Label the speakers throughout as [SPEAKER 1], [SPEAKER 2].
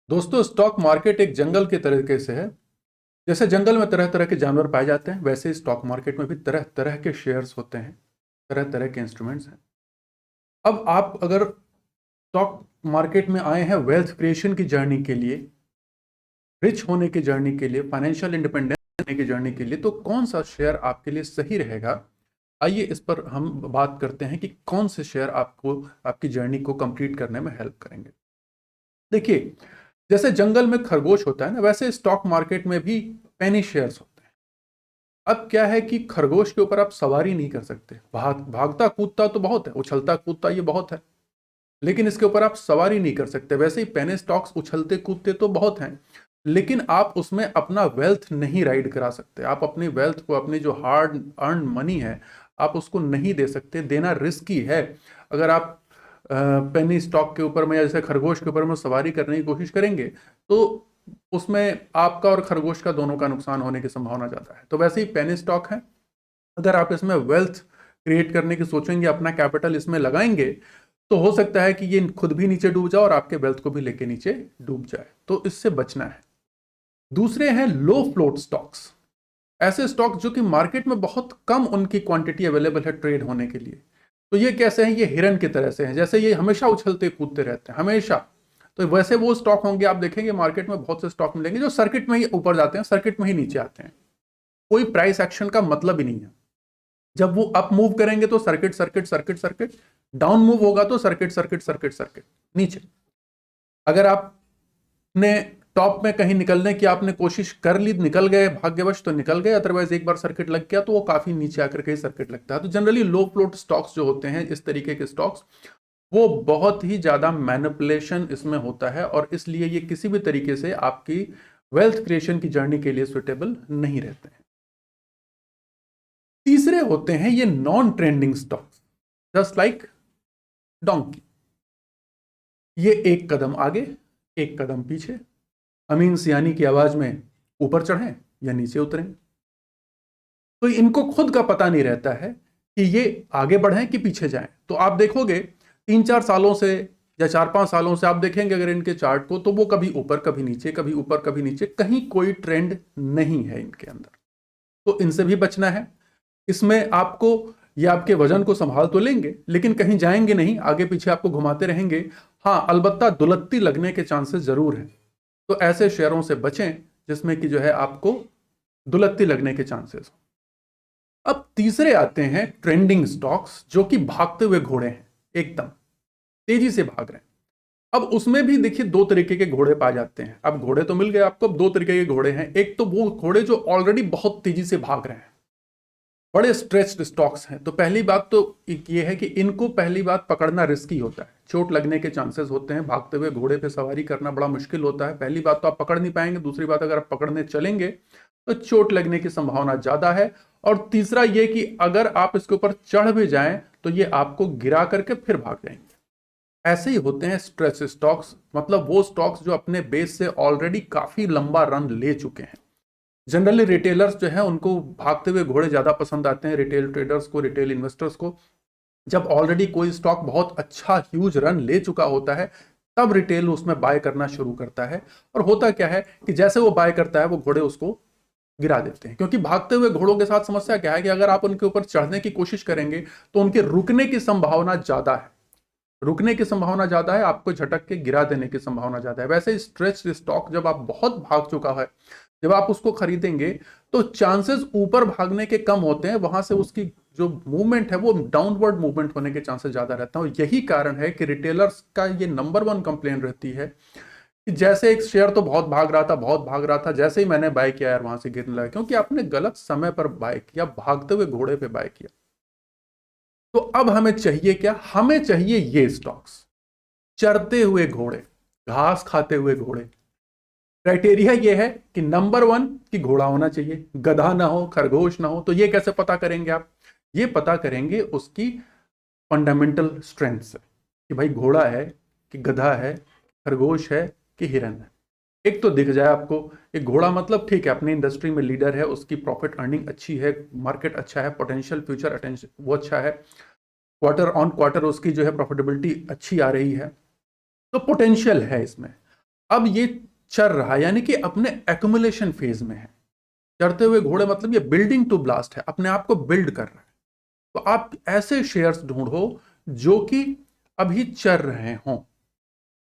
[SPEAKER 1] दोस्तों, stock market एक जंगल के तरीके से है। जैसे जंगल में तरह तरह के जानवर पाए जाते हैं, वैसे ही स्टॉक मार्केट में भी तरह तरह के शेयर्स होते हैं, तरह तरह के इंस्ट्रूमेंट्स हैं। अब आप अगर स्टॉक मार्केट में आए हैं वेल्थ क्रिएशन की जर्नी के लिए, रिच होने की जर्नी के लिए, फाइनेंशियल इंडिपेंडेंस होने की जर्नी के लिए, तो कौन सा शेयर आपके लिए सही रहेगा? आइए इस पर हम बात करते हैं कि कौन से शेयर आपको आपकी जर्नी को कंप्लीट करने में हेल्प करेंगे। देखिए, जैसे जंगल में खरगोश होता है ना, वैसे स्टॉक मार्केट में भी पेनी शेयर्स होते हैं। अब क्या है कि खरगोश के ऊपर आप सवारी नहीं कर सकते। भागता कूदता तो बहुत है, उछलता कूदता ये बहुत है, लेकिन इसके ऊपर आप सवारी नहीं कर सकते। वैसे ही पेनी स्टॉक्स उछलते कूदते तो बहुत हैं, लेकिन आप उसमें अपना वेल्थ नहीं राइड करा सकते। आप अपनी वेल्थ को, अपनी जो हार्ड अर्न मनी है, आप उसको नहीं दे सकते। देना रिस्की है। अगर आप पेनी स्टॉक के ऊपर में या जैसे खरगोश के ऊपर में सवारी करने की कोशिश करेंगे, तो उसमें आपका और खरगोश का दोनों का नुकसान होने की संभावना ज़्यादा है। तो वैसे ही पेनी स्टॉक है, अगर आप इसमें वेल्थ क्रिएट करने की सोचेंगे, अपना कैपिटल इसमें लगाएंगे, तो हो सकता है कि ये खुद भी नीचे डूब जाए और आपके वेल्थ को भी लेके नीचे डूब जाए। तो इससे बचना है। दूसरे हैं लो फ्लोट स्टॉक्स। ऐसे स्टॉक जो कि मार्केट में बहुत कम उनकी क्वांटिटी अवेलेबल है ट्रेड होने के लिए। तो ये कैसे हैं? ये हिरन की तरह से हैं। जैसे ये हमेशा उछलते कूदते रहते हैं, हमेशा। तो वैसे वो स्टॉक होंगे, आप देखेंगे मार्केट में बहुत से स्टॉक मिलेंगे जो सर्किट में ही ऊपर जाते हैं, सर्किट में ही नीचे आते हैं। कोई प्राइस एक्शन का मतलब ही नहीं है। जब वो अप मूव करेंगे तो circuit circuit circuit circuit, down move होगा तो सर्किट सर्किट सर्किट सर्किट नीचे। अगर आपने टॉप में कहीं निकलने की आपने कोशिश कर ली, निकल गए भाग्यवश तो निकल गए, अदरवाइज एक बार सर्किट लग गया तो वो काफी नीचे आकर के सर्किट लगता है। तो जनरली लो फ्लोट स्टॉक्स जो होते हैं, इस तरीके के स्टॉक्स, वो बहुत ही ज्यादा मैनिपुलेशन इसमें होता है, और इसलिए ये किसी भी तरीके से आपकी वेल्थ क्रिएशन की जर्नी के लिए सुटेबल नहीं रहते हैं। तीसरे होते हैं ये non trending stocks, just like donkey. ये एक कदम आगे, एक कदम पीछे, अमीन सियानी की आवाज में ऊपर चढ़ें या नीचे उतरें। तो इनको खुद का पता नहीं रहता है कि ये आगे बढ़ें कि पीछे जाएं। तो आप देखोगे 3-4 सालों से या 4-5 सालों से आप देखेंगे अगर इनके चार्ट को, तो वो कभी ऊपर कभी नीचे, कभी ऊपर कभी नीचे, कहीं कोई ट्रेंड नहीं है इनके अंदर। तो इनसे भी बचना है। इसमें आपको, ये आपके वजन को संभाल तो लेंगे, लेकिन कहीं जाएंगे नहीं, आगे पीछे आपको घुमाते रहेंगे। हाँ, अलबत्ता दुलत्ती लगने के चांसेस जरूर हैं। तो ऐसे शेयरों से बचें जिसमें कि जो है आपको दुलत्ती लगने के चांसेस। अब तीसरे आते हैं ट्रेंडिंग स्टॉक्स, जो कि भागते हुए घोड़े हैं, एकदम तेजी से भाग रहे हैं। अब उसमें भी देखिए दो तरीके के घोड़े पाए जाते हैं। अब घोड़े तो मिल गए आपको, अब दो तरीके के घोड़े हैं। एक तो वो घोड़े जो ऑलरेडी बहुत तेजी से भाग रहे हैं, बड़े स्ट्रेच्ड स्टॉक्स हैं। तो पहली बात तो ये है कि इनको पहली बात पकड़ना रिस्की होता है, चोट लगने के चांसेस होते हैं। भागते हुए घोड़े पे सवारी करना बड़ा मुश्किल होता है। पहली बात तो आप पकड़ नहीं पाएंगे, दूसरी बात अगर आप पकड़ने चलेंगे तो चोट लगने की संभावना ज्यादा है। और तीसरा ये कि अगर आप इसके ऊपर चढ़ भी जाएं तो ये आपको गिरा करके फिर भाग जाएंगे। ऐसे ही होते हैं स्ट्रेच स्टॉक्स, मतलब वो स्टॉक्स जो अपने बेस से ऑलरेडी काफी लंबा रन ले चुके हैं। जनरली रिटेलर्स जो है उनको भागते हुए घोड़े ज्यादा पसंद आते हैं, रिटेल ट्रेडर्स को, रिटेल इन्वेस्टर्स को। जब ऑलरेडी कोई स्टॉक बहुत अच्छा ह्यूज रन ले चुका होता है, तब रिटेल उसमें बाय करना शुरू करता है। और होता क्या है कि जैसे वो बाय करता है, वो घोड़े उसको गिरा देते हैं। क्योंकि भागते हुए घोड़ों के साथ समस्या क्या है कि अगर आप उनके ऊपर चढ़ने की कोशिश करेंगे तो उनके रुकने की संभावना ज्यादा है। रुकने की संभावना ज्यादा है, आपको झटक के गिरा देने की संभावना ज्यादा है। वैसे स्ट्रेच स्टॉक जब आप बहुत भाग चुका है, जब आप उसको खरीदेंगे तो चांसेस ऊपर भागने के कम होते हैं, वहां से उसकी जो मूवमेंट है वो डाउनवर्ड मूवमेंट होने के चांसेस ज्यादा रहता है। और यही कारण है कि रिटेलर्स का ये नंबर 1 कंप्लेन रहती है कि जैसे एक शेयर तो बहुत भाग रहा था, बहुत भाग रहा था, जैसे ही मैंने बाय किया यार वहां से गिरने लगा, क्योंकि आपने गलत समय पर बाय किया, भागते हुए घोड़े पे बाय किया। तो अब हमें चाहिए क्या? हमें चाहिए ये स्टॉक्स, चरते हुए घोड़े, घास खाते हुए घोड़े। क्राइटेरिया ये है कि नंबर 1 कि घोड़ा होना चाहिए, गधा ना हो, खरगोश ना हो। तो ये कैसे पता करेंगे आप? ये पता करेंगे उसकी फंडामेंटल स्ट्रेंथ से, कि भाई घोड़ा है कि गधा है, खरगोश है कि हिरन है। एक तो दिख जाए आपको। एक घोड़ा मतलब ठीक है, अपनी इंडस्ट्री में लीडर है, उसकी प्रॉफिट अर्निंग अच्छी है, मार्केट अच्छा है, पोटेंशियल फ्यूचर अटेंशन वो अच्छा है, क्वार्टर ऑन क्वार्टर उसकी जो है प्रॉफिटेबिलिटी अच्छी आ रही है, तो पोटेंशियल है इसमें। अब ये चल रहा है, यानी कि अपने एक्युमुलेशन फेज में है। चढ़ते हुए घोड़े मतलब ये बिल्डिंग टू ब्लास्ट है, अपने आप को बिल्ड कर रहा है। तो आप ऐसे शेयर्स ढूंढो जो कि अभी चल रहे हों,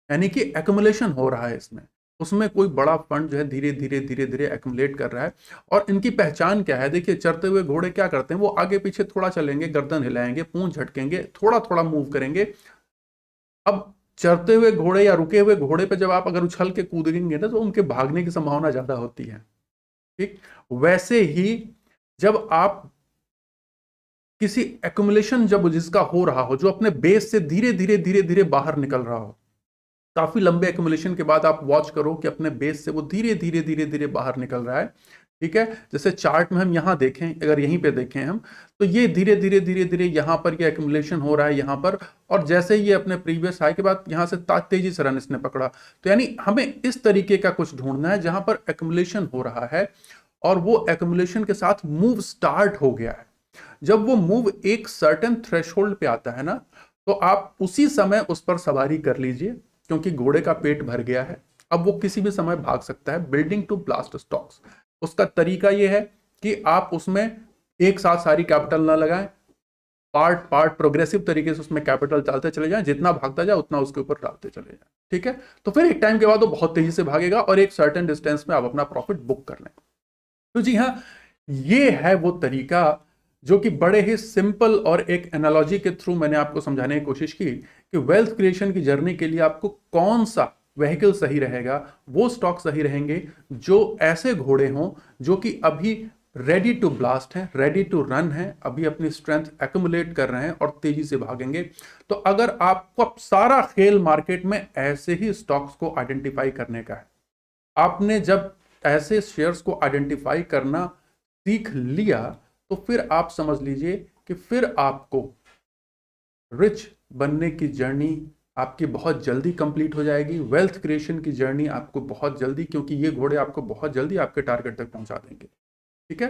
[SPEAKER 1] यानी कि एक्युमुलेशन हो रहा है इसमें, उसमें कोई बड़ा फंड जो है धीरे धीरे धीरे धीरे एक्युमुलेट कर रहा है। और इनकी पहचान क्या है? देखिए, चढ़ते हुए घोड़े क्या करते हैं, वो आगे पीछे थोड़ा चलेंगे, गर्दन हिलाएंगे, पूंछ झटकेंगे, थोड़ा थोड़ा मूव करेंगे। अब चढ़ते हुए घोड़े या रुके हुए घोड़े पे जब आप अगर उछल के कूदेंगे ना, तो उनके भागने की संभावना ज्यादा होती है। ठीक वैसे ही जब आप किसी एक्युमुलेशन जब जिसका हो रहा हो, जो अपने बेस से धीरे धीरे धीरे धीरे बाहर निकल रहा हो, काफी लंबे एक्युमुलेशन के बाद आप वॉच करो कि अपने बेस से वो धीरे धीरे धीरे धीरे बाहर निकल रहा है। ठीक है, जैसे चार्ट में हम यहां देखें, अगर यहीं पे देखें हम, तो ये धीरे धीरे धीरे धीरे यहां पर ये एक्युमुलेशन हो रहा है यहां पर, और जैसे ये अपने प्रीवियस हाई के बाद यहां से तेजी से रन इसने पकड़ा। तो यानी हमें इस तरीके का कुछ ढूंढना है जहां पर एक्युमुलेशन हो रहा है और वो एक्युमुलेशन के साथ मूव स्टार्ट हो गया है। जब वो मूव एक सर्टेन थ्रेशोल्ड पे आता है ना, तो आप उसी समय उस पर सवारी कर लीजिए, क्योंकि घोड़े का पेट भर गया है, अब वो किसी भी समय भाग सकता है। बिल्डिंग टू ब्लास्ट स्टॉक्स, उसका तरीका ये है कि आप उसमें एक साथ सारी कैपिटल ना लगाएं, पार्ट पार्ट प्रोग्रेसिव तरीके से उसमें कैपिटल डालते चले जाएं, जितना भागता जाए उतना उसके ऊपर डालते चले जाएं। ठीक है, तो फिर एक टाइम के बाद वो बहुत तेजी से भागेगा और एक सर्टेन डिस्टेंस में आप अपना प्रॉफिट बुक कर लें। तो जी हाँ, ये है वो तरीका जो कि बड़े ही सिंपल और एक एनालॉजी के थ्रू मैंने आपको समझाने की कोशिश की कि वेल्थ क्रिएशन की जर्नी के लिए आपको कौन सा व्हीकल सही रहेगा। वो स्टॉक सही रहेंगे जो ऐसे घोड़े हों जो कि अभी रेडी टू ब्लास्ट हैं, रेडी टू रन हैं, अभी अपनी स्ट्रेंथ एक्युमुलेट कर रहे हैं और तेजी से भागेंगे। तो अगर आपको अब सारा खेल मार्केट में ऐसे ही स्टॉक्स को आइडेंटिफाई करने का है, आपने जब ऐसे शेयर्स को आइडेंटिफाई करना सीख लिया, तो फिर आप समझ लीजिए कि फिर आपको रिच बनने की जर्नी आपकी बहुत जल्दी कंप्लीट हो जाएगी। वेल्थ क्रिएशन की जर्नी आपको बहुत जल्दी, क्योंकि ये घोड़े आपको बहुत जल्दी आपके टारगेट तक पहुंचा देंगे। ठीक है,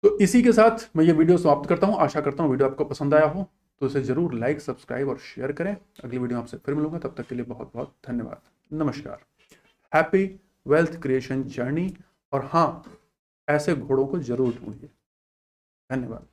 [SPEAKER 1] तो इसी के साथ मैं ये वीडियो समाप्त करता हूं। आशा करता हूं वीडियो आपको पसंद आया हो, तो इसे जरूर लाइक, सब्सक्राइब और शेयर करें। अगली वीडियो आपसे फिर मिलूंगा, तब तक के लिए बहुत बहुत धन्यवाद। नमस्कार। Happy wealth creation journey. और हाँ, ऐसे घोड़ों को जरूर ढूंढिए। धन्यवाद।